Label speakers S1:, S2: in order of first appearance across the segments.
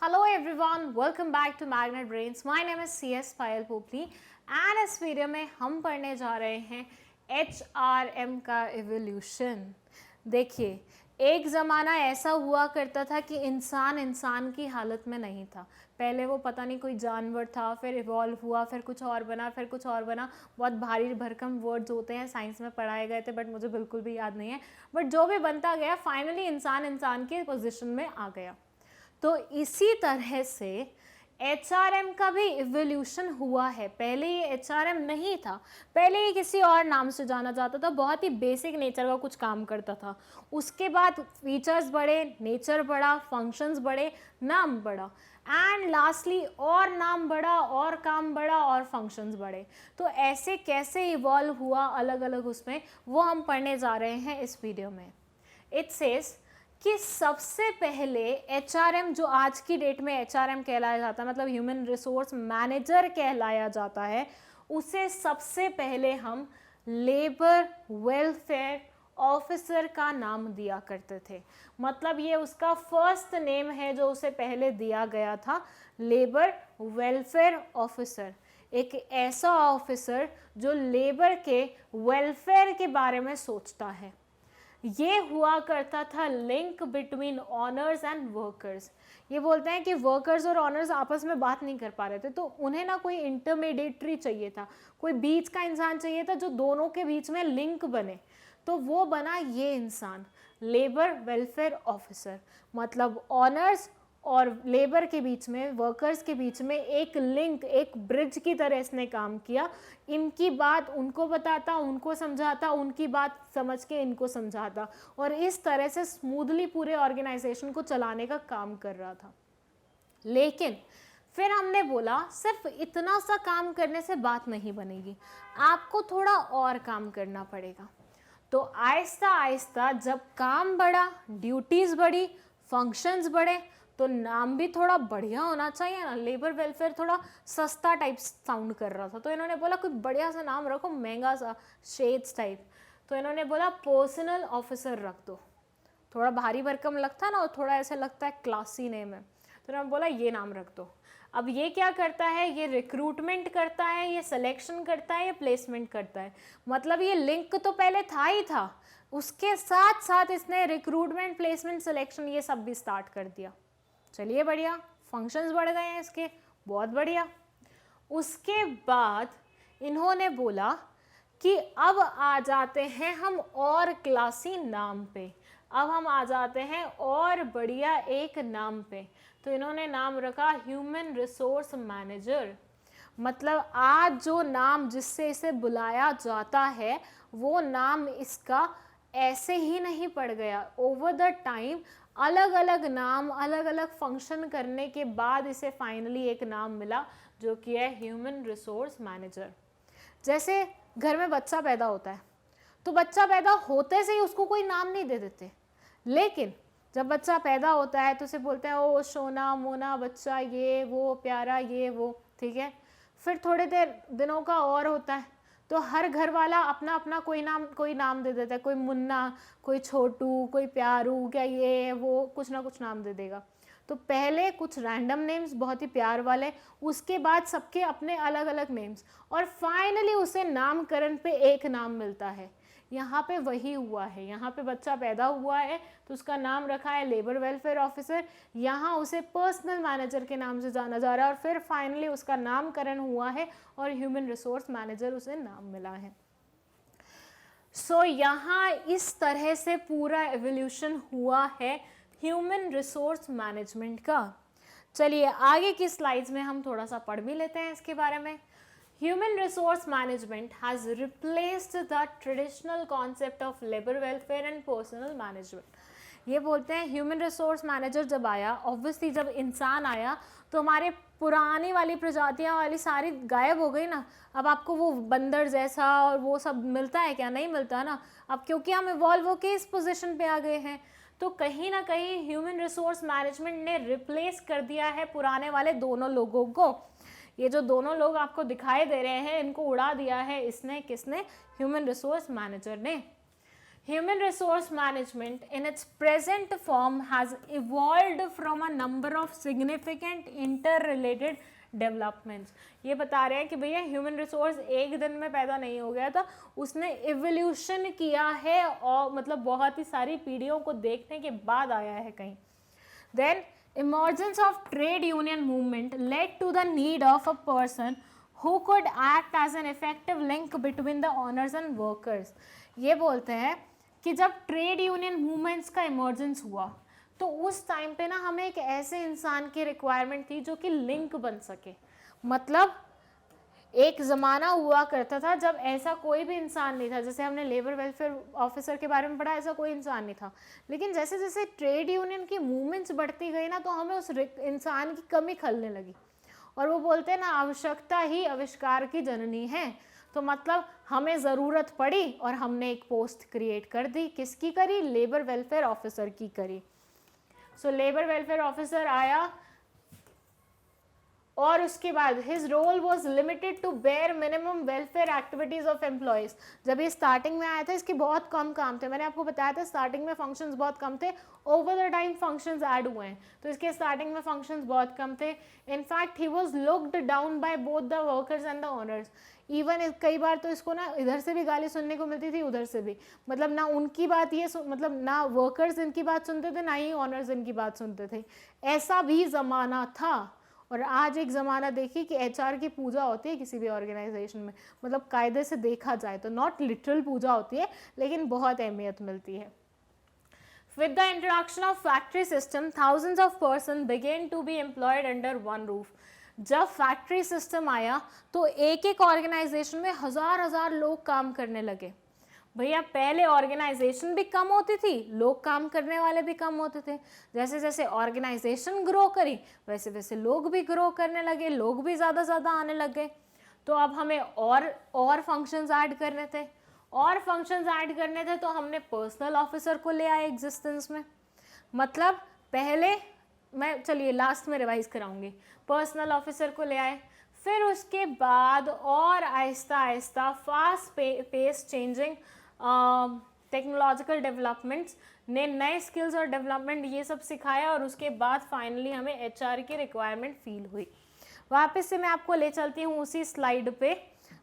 S1: Hello everyone, welcome back to Magnet Brains. My name is CS Payal Popli and इस video में हम पढ़ने जा रहे हैं HRM का एवोल्यूशन। देखिए, एक ज़माना ऐसा हुआ करता था कि इंसान की हालत में नहीं था। पहले वो पता नहीं कोई जानवर था, फिर इवॉल्व हुआ, फिर कुछ और बना, फिर कुछ और बना। बहुत भारी भरकम वर्ड्स होते हैं, साइंस में पढ़ाए गए थे बट मुझे बिल्कुल भी याद नहीं है। बट जो भी बनता गया फाइनली इंसान के पोजीशन में आ गया। तो इसी तरह से HRM का भी इवोल्यूशन हुआ है। पहले ये HRM नहीं था, पहले ये किसी और नाम से जाना जाता था, बहुत ही बेसिक नेचर का कुछ काम करता था। उसके बाद फीचर्स बढ़े, नेचर बढ़ा, फंक्शंस बढ़े, नाम बढ़ा एंड लास्टली और नाम बढ़ा और काम बढ़ा और फंक्शंस बढ़े। तो ऐसे कैसे इवॉल्व हुआ अलग अलग उसमें, वो हम पढ़ने जा रहे हैं इस वीडियो में। इट सेज कि सबसे पहले HRM, जो आज की डेट में HRM कहलाया जाता है, मतलब ह्यूमन रिसोर्स मैनेजर कहलाया जाता है, उसे सबसे पहले हम लेबर वेलफेयर ऑफिसर का नाम दिया करते थे। मतलब ये उसका फर्स्ट नेम है जो उसे पहले दिया गया था, लेबर वेलफेयर ऑफिसर। एक ऐसा ऑफिसर जो लेबर के वेलफेयर के बारे में सोचता है। ये हुआ करता था link between honours and workers. ये बोलते हैं कि वर्कर्स और ऑनर्स आपस में बात नहीं कर पा रहे थे, तो उन्हें ना कोई इंटरमीडिएटरी चाहिए था, कोई बीच का इंसान चाहिए था जो दोनों के बीच में लिंक बने। तो वो बना ये इंसान, लेबर वेलफेयर ऑफिसर। मतलब ऑनर्स और लेबर के बीच में, वर्कर्स के बीच में एक लिंक, एक ब्रिज की तरह इसने काम किया। इनकी बात उनको बताता, उनको समझाता, उनकी बात समझ के इनको समझाता, और इस तरह से स्मूथली पूरे ऑर्गेनाइजेशन को चलाने का काम कर रहा था। लेकिन फिर हमने बोला सिर्फ इतना सा काम करने से बात नहीं बनेगी, आपको थोड़ा और काम करना पड़ेगा। तो आहिस्ता आहिस्ता जब काम बढ़ा, ड्यूटीज़ बढ़ी, फंक्शंस बढ़े, तो नाम भी थोड़ा बढ़िया होना चाहिए ना। लेबर वेलफेयर थोड़ा सस्ता टाइप साउंड कर रहा था, तो इन्होंने बोला कोई बढ़िया सा नाम रखो, महंगा सा, शेड्स टाइप। तो इन्होंने बोला पर्सनल ऑफिसर रख दो। थोड़ा भारी भरकम लगता है ना, और थोड़ा ऐसा लगता है क्लासी नेम है, तो इन्होंने बोला ये नाम रख दो। अब ये क्या करता है, ये रिक्रूटमेंट करता है, ये सिलेक्शन करता है, ये प्लेसमेंट करता है। मतलब ये लिंक तो पहले था ही था, उसके साथ साथ इसने रिक्रूटमेंट, प्लेसमेंट, सिलेक्शन ये सब भी स्टार्ट कर दिया। चलिए बढ़िया, फंक्शंस बढ़ गए हैं इसके, बहुत बढ़िया। उसके बाद इन्होंने बोला कि अब आ जाते हैं हम और क्लासी नाम पे, अब हम आ जाते हैं और बढ़िया एक नाम पे। तो इन्होंने नाम रखा ह्यूमन रिसोर्स मैनेजर। मतलब आज जो नाम जिससे इसे बुलाया जाता है, वो नाम इसका ऐसे ही नहीं पड़ गया। ओवर द टाइम अलग अलग नाम, अलग अलग फंक्शन करने के बाद इसे फाइनली एक नाम मिला, जो कि है ह्यूमन रिसोर्स मैनेजर। जैसे घर में बच्चा पैदा होता है, तो बच्चा पैदा होते से ही उसको कोई नाम नहीं दे देते, लेकिन जब बच्चा पैदा होता है तो उसे बोलते हैं ओ सोना मोना बच्चा, ये वो प्यारा, ये वो, ठीक है। फिर थोड़े देर दिनों का और होता है, तो हर घर वाला अपना अपना कोई नाम दे देता है। कोई मुन्ना, कोई छोटू, कोई प्यारू, क्या ये वो, कुछ ना कुछ नाम दे देगा। तो पहले कुछ रैंडम नेम्स बहुत ही प्यार वाले, उसके बाद सबके अपने अलग अलग नेम्स, और फाइनली उसे नामकरण पे एक नाम मिलता है। यहाँ पे वही हुआ है, यहाँ पे बच्चा पैदा हुआ है तो उसका नाम रखा है लेबर वेलफेयर ऑफिसर, यहाँ उसे पर्सनल मैनेजर के नाम से जाना जा रहा है, और फिर फाइनली उसका नामकरण हुआ है और ह्यूमन रिसोर्स मैनेजर उसे नाम मिला है। सो यहाँ इस तरह से पूरा एवोल्यूशन हुआ है ह्यूमन रिसोर्स मैनेजमेंट का। चलिए आगे की स्लाइड्स में हम थोड़ा सा पढ़ भी लेते हैं इसके बारे में। Human resource management has replaced the traditional concept of labor welfare and personal management. ये बोलते हैं ह्यूमन रिसोर्स मैनेजर जब आया, ऑब्वियसली जब इंसान आया तो हमारे पुरानी वाली प्रजातियां वाली सारी गायब हो गई ना। अब आपको वो बंदर जैसा और वो सब मिलता है क्या? नहीं मिलता ना। अब क्योंकि हम इवॉल्व होके इस पोजीशन पे आ गए हैं, तो कहीं ना कहीं ह्यूमन रिसोर्स मैनेजमेंट ने रिप्लेस कर दिया है पुराने वाले दोनों लोगों को। ये जो दोनों लोग आपको दिखाई दे रहे हैं, इनको उड़ा दिया है इसने, किसने? ह्यूमन रिसोर्स मैनेजर ने। Human resource management in its present form has evolved from a number of significant interrelated developments. ये बता रहे हैं कि भैया ह्यूमन रिसोर्स एक दिन में पैदा नहीं हो गया था, उसने इवोल्यूशन किया है और मतलब बहुत ही सारी पीढ़ियों को देखने के बाद आया है कहीं। Then emergence of trade union movement led to the need of a person who could act as an effective link between the owners and workers। ये बोलते हैं कि जब ट्रेड यूनियन मूवमेंट्स का इमर्जेंस हुआ तो उस टाइम पे ना हमें एक ऐसे इंसान की रिक्वायरमेंट थी जो कि लिंक बन सके। मतलब एक ज़माना हुआ करता था जब ऐसा कोई भी इंसान नहीं था, जैसे हमने लेबर वेलफेयर ऑफिसर के बारे में पढ़ा, ऐसा कोई इंसान नहीं था। लेकिन जैसे जैसे ट्रेड यूनियन की मूवमेंट्स बढ़ती गई ना तो हमें उस इंसान की कमी खलने लगी। और वो बोलते हैं ना, आवश्यकता ही आविष्कार की जननी है। तो मतलब हमें ज़रूरत पड़ी और हमने एक पोस्ट क्रिएट कर दी। किसकी करी? लेबर वेलफेयर ऑफिसर की करी। सो लेबर वेलफेयर ऑफिसर आया और उसके बाद his role was limited to bare minimum welfare activities of employees. जब ये स्टार्टिंग में आया था इसके बहुत कम काम थे, मैंने आपको बताया था स्टार्टिंग में फंक्शंस बहुत कम थे, over the time functions add हुए हैं, तो इसके स्टार्टिंग में फंक्शंस बहुत कम थे। In fact he was looked down by both the workers and the owners. Even कई बार तो इसको ना इधर से भी गाली सुनने को मिलती थी, उधर से भी। मतलब ना उनकी बात ये मतलब ना वर्कर्स इनकी बात सुनते थे, ना ही ओनर्स इनकी बात सुनते थे। ऐसा भी ज़माना था। और आज एक ज़माना देखिए कि एचआर की पूजा होती है किसी भी ऑर्गेनाइजेशन में, मतलब कायदे से देखा जाए तो नॉट लिटरल पूजा होती है, लेकिन बहुत अहमियत मिलती है। With the introduction of factory system, thousands of persons began to be employed under one roof। जब फैक्ट्री सिस्टम आया तो एक एक ऑर्गेनाइजेशन में हजार हजार लोग काम करने लगे। भैया पहले ऑर्गेनाइजेशन भी कम होती थी, लोग काम करने वाले भी कम होते थे। जैसे जैसे ऑर्गेनाइजेशन ग्रो करी वैसे वैसे लोग भी ग्रो करने लगे, लोग भी ज़्यादा आने लगे। तो अब हमें और फंक्शंस ऐड करने थे, और फंक्शंस ऐड करने थे तो हमने पर्सनल ऑफिसर को ले आए एग्जिस्टेंस में। मतलब पहले मैं चलिए लास्ट में रिवाइज कराऊंगी, पर्सनल ऑफिसर को ले आए, फिर उसके बाद और आहिस्ता आहिस्ता fast pace changing technological developments ने नए स्किल्स और डेवलपमेंट ये सब सिखाया, और उसके बाद फाइनली हमें एचआर की रिक्वायरमेंट फील हुई। वापस से मैं आपको ले चलती हूँ उसी स्लाइड पे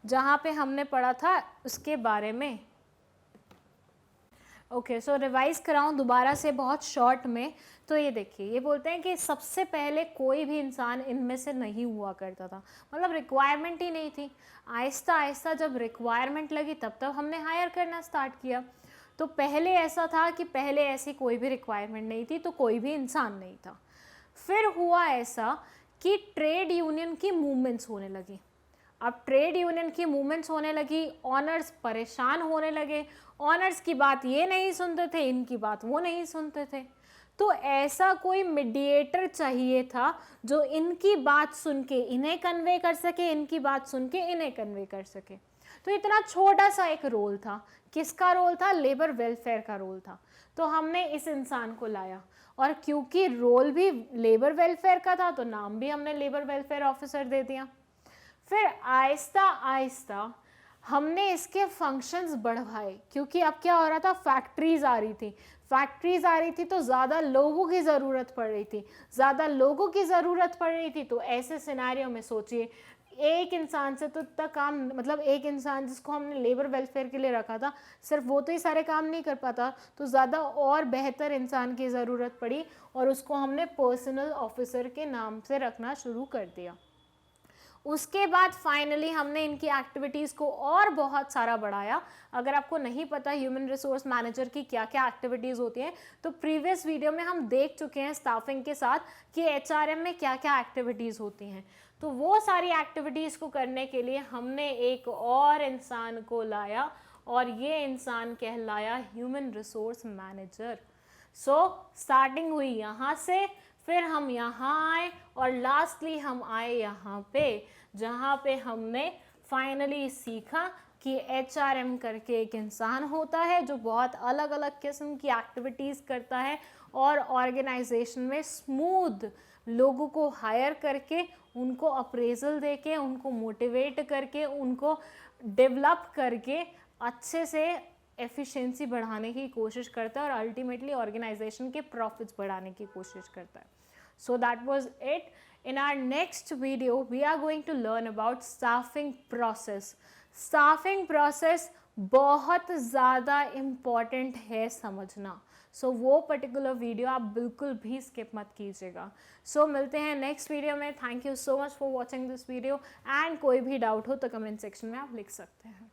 S1: जहाँ पे हमने पढ़ा था उसके बारे में। ओके, सो रिवाइज कराऊँ दोबारा से बहुत शॉर्ट में। तो ये देखिए, ये बोलते हैं कि सबसे पहले कोई भी इंसान इनमें से नहीं हुआ करता था, मतलब रिक्वायरमेंट ही नहीं थी। आहिस्ता आहिस्ता जब रिक्वायरमेंट लगी तब हमने हायर करना स्टार्ट किया। तो पहले ऐसा था कि पहले ऐसी कोई भी रिक्वायरमेंट नहीं थी तो कोई भी इंसान नहीं था। फिर हुआ ऐसा कि ट्रेड यूनियन की मूवमेंट्स होने लगी। अब ट्रेड यूनियन की मूवमेंट्स होने लगी, ऑनर्स परेशान होने लगे, ऑनर्स की बात ये नहीं सुनते थे, इनकी बात वो नहीं सुनते थे। तो ऐसा कोई मीडिएटर चाहिए था जो इनकी बात सुन के इन्हें कन्वे कर सके, इनकी बात सुन के इन्हें कन्वे कर सके। तो इतना छोटा सा एक रोल था। किसका रोल था? लेबर वेलफेयर का रोल था। तो हमने इस इंसान को लाया, और क्योंकि रोल भी लेबर वेलफेयर का था तो नाम भी हमने लेबर वेलफेयर ऑफिसर दे दिया। फिर आहिस्ता आहिस्ता हमने इसके फंक्शंस बढ़वाए, क्योंकि अब क्या हो रहा था, फैक्ट्रीज आ रही थी। फैक्ट्रीज आ रही थी तो ज़्यादा लोगों की ज़रूरत पड़ रही थी, ज़्यादा लोगों की ज़रूरत पड़ रही थी। तो ऐसे सिनेरियो में सोचिए, एक इंसान से तो इतना काम, मतलब एक इंसान जिसको हमने लेबर वेलफेयर के लिए रखा था, सिर्फ वो तो ही सारे काम नहीं कर पाता, तो ज़्यादा और बेहतर इंसान की ज़रूरत पड़ी, और उसको हमने पर्सनल ऑफिसर के नाम से रखना शुरू कर दिया। उसके बाद फाइनली हमने इनकी एक्टिविटीज़ को और बहुत सारा बढ़ाया। अगर आपको नहीं पता ह्यूमन रिसोर्स मैनेजर की क्या क्या एक्टिविटीज़ होती हैं, तो प्रीवियस वीडियो में हम देख चुके हैं स्टाफिंग के साथ कि एचआरएम में क्या क्या एक्टिविटीज़ होती हैं। तो वो सारी एक्टिविटीज़ को करने के लिए हमने एक और इंसान को लाया, और ये इंसान कहलाया human resource manager. So starting हुई यहाँ से, फिर हम यहाँ आए, और लास्टली हम आए यहाँ पे, जहाँ पे हमने फाइनली सीखा कि एचआरएम करके एक इंसान होता है जो बहुत अलग अलग किस्म की एक्टिविटीज़ करता है, और ऑर्गेनाइजेशन में स्मूथ लोगों को हायर करके, उनको अप्रेजल देके, उनको मोटिवेट करके, उनको डेवलप करके अच्छे से एफिशिएंसी बढ़ाने की कोशिश करता है और अल्टीमेटली ऑर्गेनाइजेशन के प्रॉफिट्स बढ़ाने की कोशिश करता है. So that was it. In our next video, we are going to learn about staffing process. Staffing process बहुत ज़्यादा इम्पॉर्टेंट है समझना. सो वो पर्टिकुलर वीडियो आप बिल्कुल भी स्किप मत कीजिएगा. सो मिलते हैं नेक्स्ट वीडियो में. Thank you so much for watching this video. And कोई भी डाउट हो तो कमेंट सेक्शन में आप लिख सकते हैं.